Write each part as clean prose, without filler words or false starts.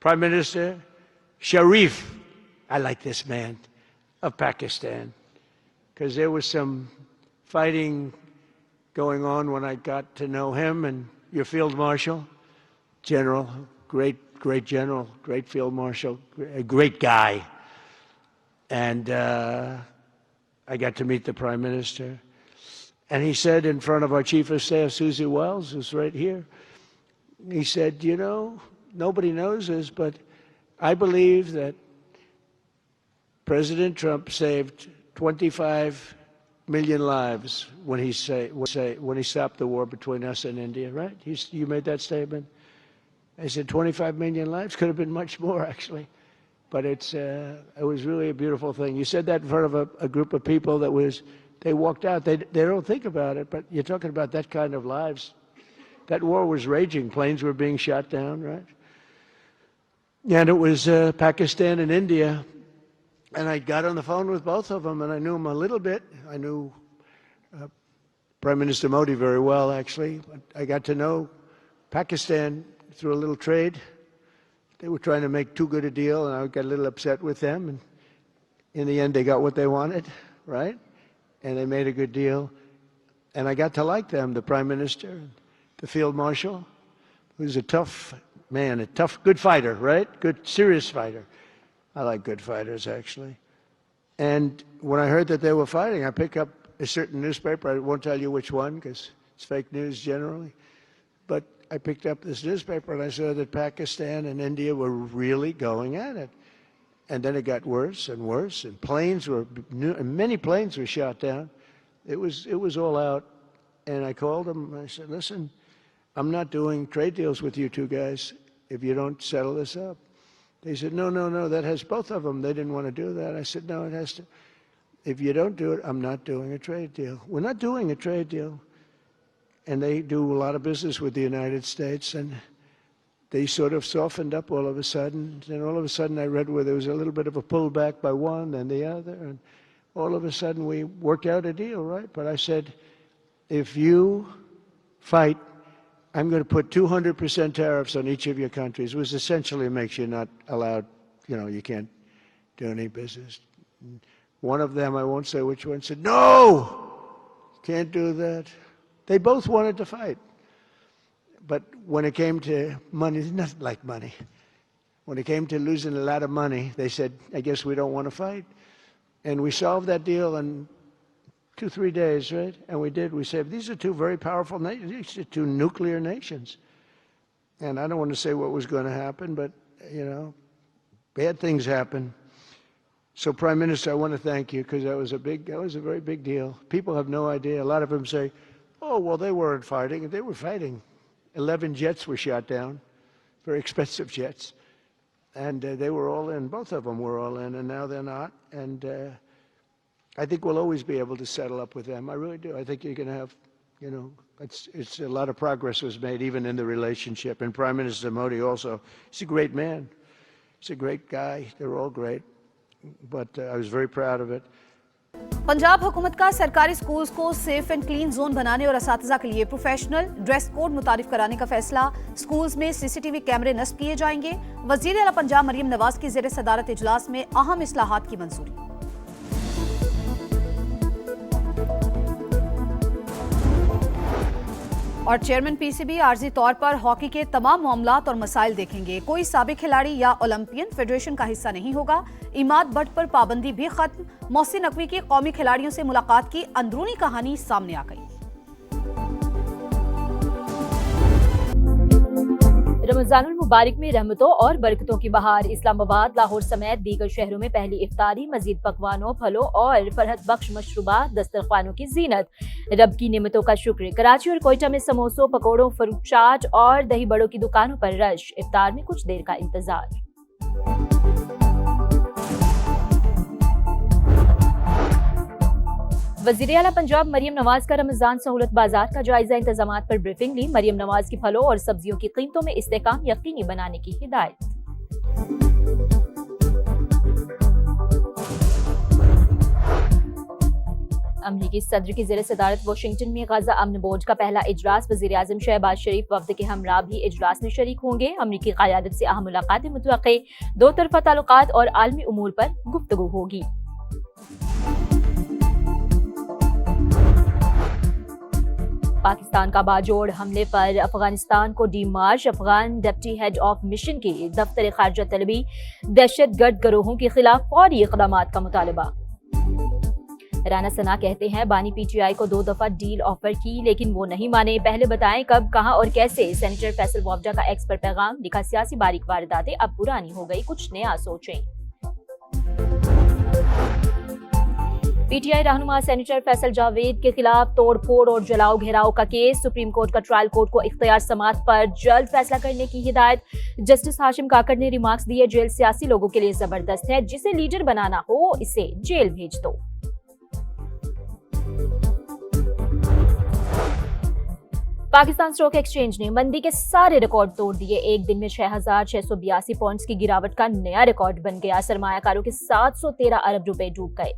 Prime Minister Sharif, I like this man, of Pakistan, because there was some fighting going on when I got to know him, and your Field Marshal, General, great general, great Field Marshal, a great guy. And I got to meet the Prime Minister. And he said in front of our Chief of Staff, Susie Wells, who's right here, he said, you know, nobody knows this, but I believe that President Trump saved 25 million lives when he stopped the war between us and India, right? You made that statement. I said 25 million lives, could have been much more actually, but it was really a beautiful thing. You said that in front of a group of people they walked out. They don't think about it, but you're talking about that kind of lives. That war was raging. Planes were being shot down, right? And it was Pakistan and India. And I got on the phone with both of them, and I knew them a little bit. I knew Prime Minister Modi very well, actually. I got to know Pakistan through a little trade. They were trying to make too good a deal, and I got a little upset with them. And in the end, they got what they wanted, right? And they made a good deal. And I got to like them, the Prime Minister, the Field Marshal, who's a tough man, good fighter, right? Good, serious fighter. I like good fighters, actually. And when I heard that they were fighting, I picked up a certain newspaper. I won't tell you which one, because it's fake news generally. But I picked up this newspaper, and I saw that Pakistan and India were really going at it. And then it got worse and worse, and many planes were shot down. It was all out. And I called them, and I said, listen, I'm not doing trade deals with you two guys if you don't settle this up. They said, no, that has both of them. They didn't want to do that. I said, no, it has to. If you don't do it, I'm not doing a trade deal. We're not doing a trade deal. And they do a lot of business with the United States, and they sort of softened up all of a sudden. Then all of a sudden I read where there was a little bit of a pullback by one and the other, and all of a sudden we worked out a deal, right? But I said, if you fight, I'm going to put 200% tariffs on each of your countries, which essentially makes you not allowed, you can't do any business. One of them, I won't say which one, said, no, can't do that. They both wanted to fight. But when it came to money, it's nothing like money. When it came to losing a lot of money, they said, I guess we don't want to fight. And we solved that deal in 2-3 days, right? And we did. We said, these are two very powerful nations. These are two nuclear nations. And I don't want to say what was going to happen, but, bad things happen. So, Prime Minister, I want to thank you, because that was a very big deal. People have no idea. A lot of them say, oh, well, they weren't fighting. They were fighting. 11 jets were shot down, very expensive jets. And they were all in. Both of them were all in, and now they're not. And I think we'll always be able to settle up with them. I really do. I think you're going to have, it's a lot of progress was made even in the relationship. And Prime Minister Modi also, he's a great man. He's a great guy. They're all great. But I was very proud of it. Punjab हुकूमत का सरकारी schools को safe and clean zone बनाने और असातिज़ा के लिए professional dress code मुतारिफ कराने का फैसला। स्कूल्स में सीसीटीवी कैमरे नस्ब किए जाएंगे। वज़ीर आला पंजाब मरियम नवाज की ज़ेर सदारत इजलास में अहम इस्लाहात की मंजूरी। और चेयरमैन पीसीबी आर्जी तौर पर हॉकी के तमाम मामलात और मसाइल देखेंगे। कोई साबिक खिलाड़ी या ओलंपियन फेडरेशन का हिस्सा नहीं होगा। इमाद भट्ट पर पाबंदी भी खत्म। मोहसिन नकवी की कौमी खिलाड़ियों से मुलाकात की अंदरूनी कहानी सामने आ गई। रमजानुल मुबारक में रहमतों और बरकतों की बहार। इस्लामाबाद, लाहौर समेत दीगर शहरों में पहली इफ्तारी, मजीद पकवानों, फलों और फरहत बख्श मशरूबात, दस्तरखानों की जीनत। रब की नेमतों का शुक्र। कराची और कोयटा में समोसों, पकौड़ों, फ्रूट चाट और दही बड़ों की दुकानों पर रश। इफ्तार में कुछ देर का इंतजार। वज़ीर आला पंजाब मरियम नवाज का रमजान सहूलत बाजार का जायजा। इंतजामात पर ब्रीफिंग ली। मरियम नवाज की फलों और सब्जियों की कीमतों में इस्तेहकाम यकीनी बनाने की हिदायत। अमरीकी सदर की ज़ेर सदारत वाशिंगटन में गजा अमन बोर्ड का पहला इजलास वज़ीर आज़म शहबाज शरीफ वफ़द के हमरा भी इजलास में शरीक होंगे। अमरीकी क़यादत से अहम मुलाक़ात मुतवक्के, दो तरफ़ा ताल्लुक़ात और आलमी उमूर पर गुफ्तगू होगी। पाकिस्तान का बाजोड़ हमले पर अफगानिस्तान को demarche, Afghan deputy head of mission के दफ्तर खारजा तलबी दहशतगर्द गिरोहों के खिलाफ फौरी इक़दामात का मुतालबा। राना सना कहते हैं बानी पीटीआई को 2 दफा डील ऑफर की लेकिन वो नहीं माने, पहले बताएं कब, कहां और कैसे। सेनेटर फैसल वावडा का एक्स पर पैगाम, लिखा सियासी बारीक वारदातें अब पुरानी हो गई, कुछ नया सोचें। पीटीआई रहनुमा सेनेटर फैसल जावेद के खिलाफ तोड़फोड़ और जलाओ घेराव का केस, सुप्रीम कोर्ट का ट्रायल कोर्ट को इख्तियार समात पर जल्द फैसला करने की हिदायत। जस्टिस हाशिम काकड़ ने रिमार्क्स दिए, जेल सियासी लोगों के लिए जबरदस्त है, जिसे लीडर बनाना हो इसे जेल भेज दो। पाकिस्तान स्टॉक एक्सचेंज ने मंदी के सारे रिकॉर्ड तोड़ दिए, एक दिन में 6,682 पॉइंट्स की गिरावट का नया रिकॉर्ड बन गया। सरमायाकारों के 713 अरब रुपए डूब गए।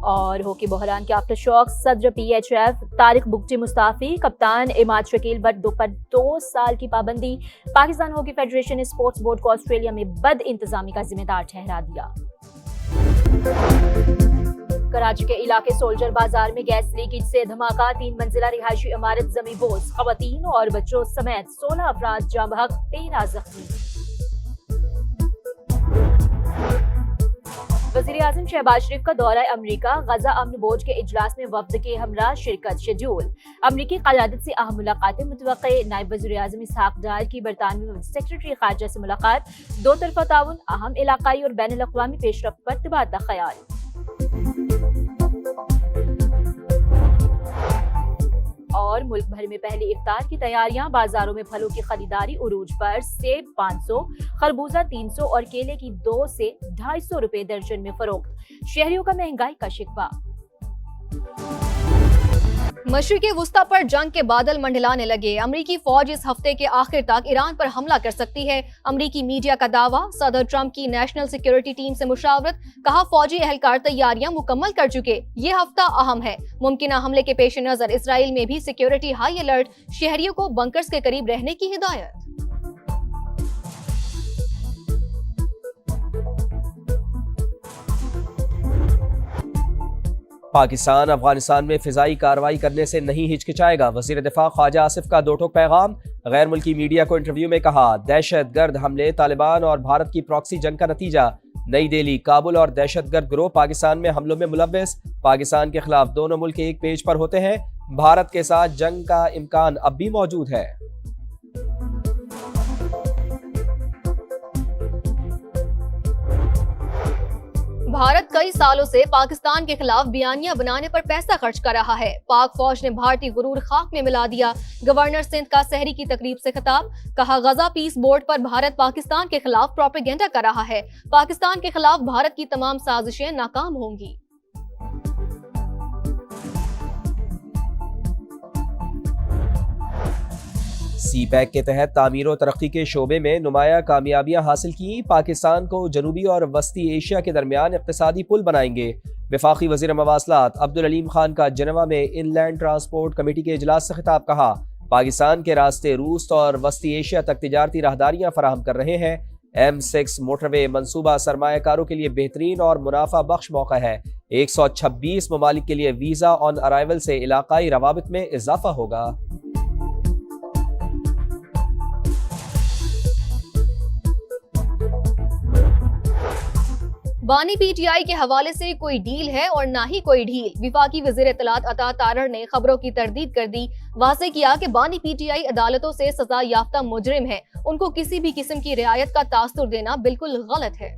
और हॉकी बहरान के आफ्टर शॉक, सदर पीएचएफ तारिक बुगटी मुस्ताफी, कप्तान इमाद शकील बट पर 2 साल की पाबंदी। पाकिस्तान हॉकी फेडरेशन ने स्पोर्ट्स बोर्ड को ऑस्ट्रेलिया में बद इंतजामी का जिम्मेदार ठहरा दिया। कराची के इलाके सोल्जर बाजार में गैस लीकेज से धमाका, 3 मंजिला रिहायशी इमारत जमींदोज, खवातीन और बच्चों समेत 16 अफराद जाँ बहक, 13 जख्मी। वज़ीर आज़म शहबाज शरीफ का दौरा अमरीका, गजा अमन बोर्ड के इजलास में वफ़द के हमरा शिरकत शेड्यूल। अमरीकी क़यादत से अहम मुलाक़ातें मुतवक्के, नायब वज़ीर आज़म इसहाक़ डार की बरतानवी सेक्रेटरी ख़ारजा से मुलाक़ात, दो तरफ़ा ताउन, अहम इलाक़ाई और बैनुल अक़वामी पेशरफ़्त पर तबादला ख़याल। और मुल्क भर में पहली इफ्तार की तैयारियां, बाजारों में फलों की खरीदारी उरूज पर, सेब 500, खरबूजा 300 और केले की 2 से 250 रुपए दर्जन में फरोख्त। शहरियों का महंगाई का शिकवा। मशरिक़े वुस्ता पर जंग के बादल मंडलाने लगे, अमरीकी फौज इस हफ्ते के आखिर तक ईरान पर हमला कर सकती है। अमरीकी मीडिया का दावा, सदर ट्रंप की नेशनल सिक्योरिटी टीम से मुशावरत, कहा फौजी एहलकार तैयारियां मुकम्मल कर चुके, ये हफ्ता अहम है। मुमकिना हमले के पेश नजर इसराइल में भी सिक्योरिटी हाई अलर्ट, शहरियों को बंकर्स के करीब रहने की हिदायत। पाकिस्तान अफगानिस्तान में फिजाई कार्रवाई करने से नहीं हिचकिचाएगा, वज़ीर दिफा ख्वाजा आसिफ का 2 टोक पैगाम। गैर मुल्की मीडिया को इंटरव्यू में कहा दहशतगर्द हमले तालिबान और भारत की प्रॉक्सी जंग का नतीजा। नई दिल्ली, काबुल और दहशतगर्द गिरोह पाकिस्तान में हमलों में मुलव्वस, पाकिस्तान के खिलाफ दोनों मुल्क एक पेज पर होते हैं, भारत के साथ जंग का इम्कान अब भी मौजूद है। भारत कई सालों से पाकिस्तान के खिलाफ बयानियां बनाने पर पैसा खर्च कर रहा है। पाक फौज ने भारतीय गुरूर खाक में मिला दिया। गवर्नर सिंध का सहरी की तकरीब से खिताब, कहा गजा पीस बोर्ड पर भारत पाकिस्तान के खिलाफ प्रोपेगेंडा कर रहा है, पाकिस्तान के खिलाफ भारत की तमाम साजिशें नाकाम होंगी। सी पैक के तहत तामीर और तरक्की के शोबे में नुमाया कामयाबियां हासिल की, पाकिस्तान को जनूबी और वस्ती एशिया के दरमियान इक्तिसादी पुल बनाएंगे। वफाकी वज़ीर मवासलात अब्दुल अलीम खान का जेनेवा में इनलैंड ट्रांसपोर्ट कमेटी के इजलास से खिताब, कहा पाकिस्तान के रास्ते रूस और वस्ती एशिया तक तिजारती राहदारियां फराहम कर रहे हैं। M6 मोटरवे मंसूबा सरमायाकारों के लिए बेहतरीन और मुनाफा बख्श मौका है। 126 ममालिक के लिए वीजा ऑन अराइवल से इलाकाई रवाबित में इजाफा होगा। बानी पीटीआई के हवाले से कोई डील है और ना ही कोई ढील। विफाकी वज़ीर इत्तलात अता तारर ने खबरों की तरदीद कर दी, वाज़ेह किया कि बानी पीटीआई अदालतों से सजा याफ्ता मुजरिम है, उनको किसी भी किस्म की रियायत का तासुर देना बिल्कुल गलत है।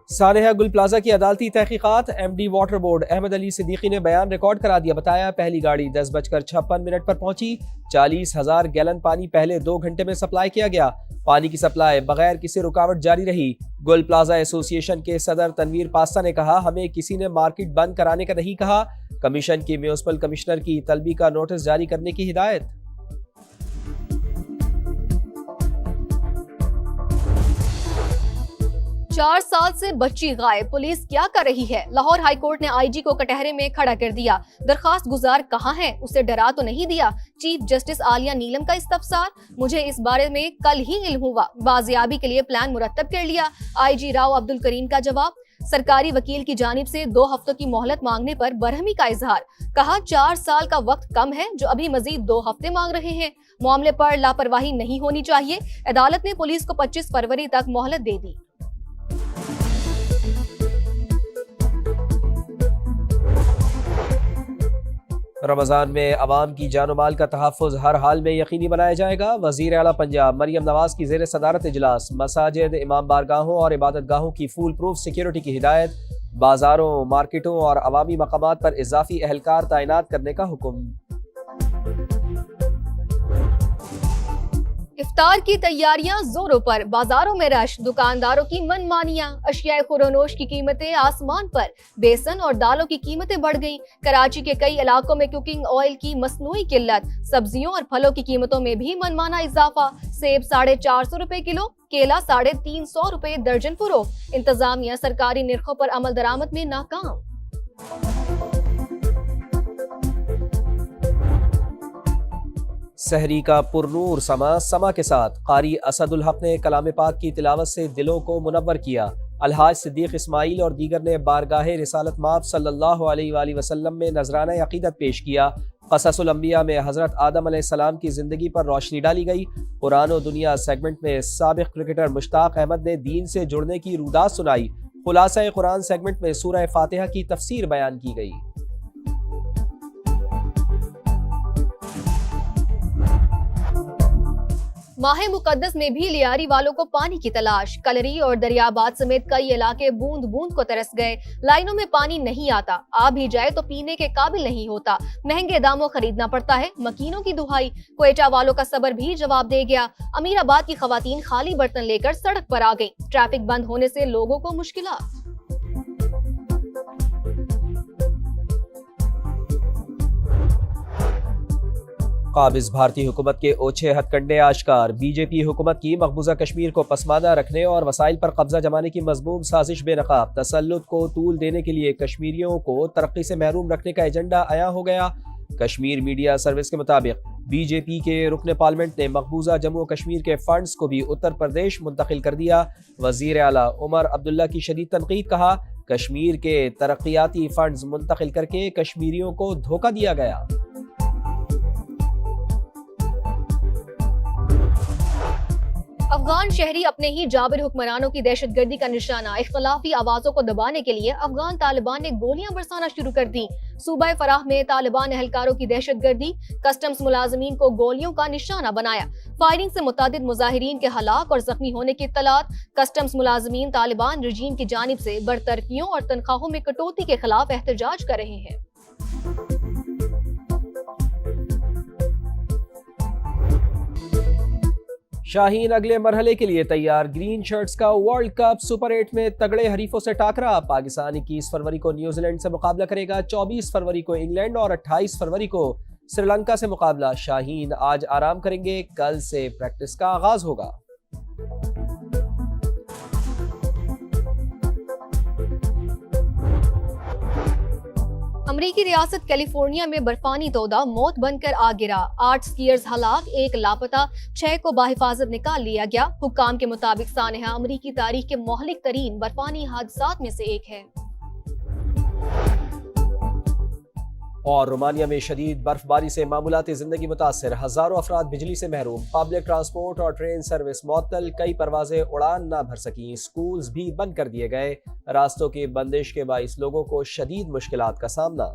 सानेहा गुल प्लाजा की अदालती तहकीकात, MD water board Ahmad Ali Siddiqui ने बयान रिकॉर्ड करा दिया। बताया पहली गाड़ी 10:56 पर पहुंची, 40,000 गैलन पानी पहले 2 घंटे में सप्लाई किया गया। पानी की सप्लाई बगैर किसी रुकावट जारी रही। गुल प्लाजा एसोसिएशन के सदर तनवीर पास्ता ने कहा, हमें किसी ने मार्केट बंद कराने का नहीं कहा, कमीशन की म्यूनिसिपल कमिश्नर की तलबी का नोटिस जारी करने की हिदायत। चार साल से बच्ची गायब, पुलिस क्या कर रही है? लाहौर हाईकोर्ट ने आईजी को कटहरे में खड़ा कर दिया। दरखास्त गुजार कहाँ है? उसे डरा तो नहीं दिया? चीफ जस्टिस आलिया नीलम का इस्तफसार, मुझे इस बारे में कल ही इल्म हुआ, बाजियाबी के लिए प्लान मुरतब कर लिया। आईजी राव अब्दुल करीम का जवाब, सरकारी वकील की जानिब से 2 हफ्तों की मोहलत मांगने पर बरहमी का इजहार। कहा 4 साल का वक्त कम है जो अभी मजीद 2 हफ्ते मांग रहे हैं। मामले पर लापरवाही नहीं होनी चाहिए। अदालत ने पुलिस को 25 फरवरी तक मोहलत दे दी। रमजान में अवाम की जान माल का तहफ़्फ़ुज़ हर हाल में यकीनी बनाया जाएगा। वज़ीर आला पंजाब मरियम नवाज की ज़ेर सदारत इजलास। मसाजिद, इमाम बारगाहों और इबादत गाहों की फूल प्रूफ सिक्योरिटी की हिदायत। बाजारों, मार्केटों और अवामी मकामात पर इजाफी एहलकार तैनात करने का हुक्म। इफ्तार की तैयारियां जोरों पर, बाजारों में रश, दुकानदारों की मनमानियां, अशियाए खुरोनोश की कीमतें आसमान पर, बेसन और दालों की कीमतें बढ़ गईं। कराची के कई इलाकों में कुकिंग ऑयल की मसनूई किल्लत, सब्जियों और फलों की कीमतों में भी मनमाना इजाफा। सेब 450 रुपए किलो, केला 350 रुपए दर्जन फरोख्त। इंतजामिया सरकारी निर्खों पर अमल दरामद में नाकाम। सहरी का पुरनूर समा के साथ कारी असदुल हक ने कलाम पाक की तिलावत से दिलों को मुनव्वर किया। अलहाज सिद्दीक इस्माइल और दीगर ने बारगाहे रिसालत माब सल्लल्लाहु अलैहि वसल्लम में नजराना अकीदत पेश किया। क़ससुल अंबिया में हज़रत आदम अलैहिस्सलाम की ज़िंदगी पर रोशनी डाली गई। कुरान और दुनिया सेगमेंट में साबिक़ क्रिकेटर मुश्ताक अहमद ने दीन से जुड़ने की रुदात सुनाई। खुलासा कुरान सेगमेंट में सूरह फातिहा की तफसीर बयान की गई। माह मुकद्दस में भी लियारी वालों को पानी की तलाश। कलरी और दरियाबाद समेत कई इलाके बूंद बूंद को तरस गए। लाइनों में पानी नहीं आता, आ भी जाए तो पीने के काबिल नहीं होता। महंगे दामों खरीदना पड़ता है। मकीनों की दुहाई। क्वेटा वालों का सब्र भी जवाब दे गया। अमीराबाद की खवातीन खाली बर्तन लेकर सड़क पर आ गई। ट्रैफिक बंद होने से लोगों को मुश्किलात। काबिज भारतीय हुकूमत के ओछे हथकंडे आश्कार। बीजेपी हुकूमत की मकबूजा कश्मीर को पसमानदा रखने और वसाइल पर कब्जा जमाने की मजमूम साजिश बेनकाब। तसल्लुत को तूल देने के लिए कश्मीरियों को तरक्की से महरूम रखने का एजेंडा आया हो गया। कश्मीर मीडिया सर्विस के मुताबिक बीजेपी के रुकने पार्लियामेंट ने मकबूजा जम्मू कश्मीर के फंड्स को भी उत्तर प्रदेश मुंतकिल कर दिया। वजीर आला उमर अब्दुल्ला की शदीद तनकीद। कहा कश्मीर के तरक्याती फंड्स मुंतकिल करके कश्मीरियों को धोखा दिया गया। अफगान शहरी अपने ही जाबिर हुक्मरानों की दहशतगर्दी का निशाना। इख्तलाफी आवाजों को दबाने के लिए अफगान तालिबान ने गोलियां बरसाना शुरू कर दी। सूबा फराह में तालिबान एहलकारों की दहशतगर्दी। कस्टम्स मुलाजमीन को गोलियों का निशाना बनाया। फायरिंग से मुतादिद मुजाहिरीन के हलाक और जख्मी होने की इत्तलात। कस्टम्स मुलाजमीन तालिबान रजीम की जानिब से बरतरफियों और तनख्वाहों में कटौती के खिलाफ एहतजाज कर रहे हैं। शाहीन अगले मरहले के लिए तैयार। ग्रीन शर्ट्स का वर्ल्ड कप सुपर 8 में तगड़े हरीफों से टाकरा। पाकिस्तान 21 फरवरी को न्यूजीलैंड से मुकाबला करेगा। 24 फरवरी को इंग्लैंड और 28 फरवरी को श्रीलंका से मुकाबला। शाहीन आज आराम करेंगे, कल से प्रैक्टिस का आगाज होगा। अमरीकी रियासत कैलिफोर्निया में बर्फानी तोदा मौत बनकर आ गिरा। 8 स्कीयर्स हलाक, 1 लापता, 6 को बाहिफाजत निकाल लिया गया। हुक्काम के मुताबिक सानहा अमरीकी तारीख के मोहलिक तरीन बर्फानी हादसात में से एक है। और रोमानिया में शदीद बर्फबारी से मामूलाती जिंदगी मुतासर। हजारों अफराद बिजली से महरूम। पब्लिक ट्रांसपोर्ट और ट्रेन सर्विस मुअत्तल। कई परवाजें उड़ान ना भर सकी। स्कूल्स भी बंद कर दिए गए। रास्तों की बंदिश के बाइस लोगों को शदीद मुश्किलात का सामना।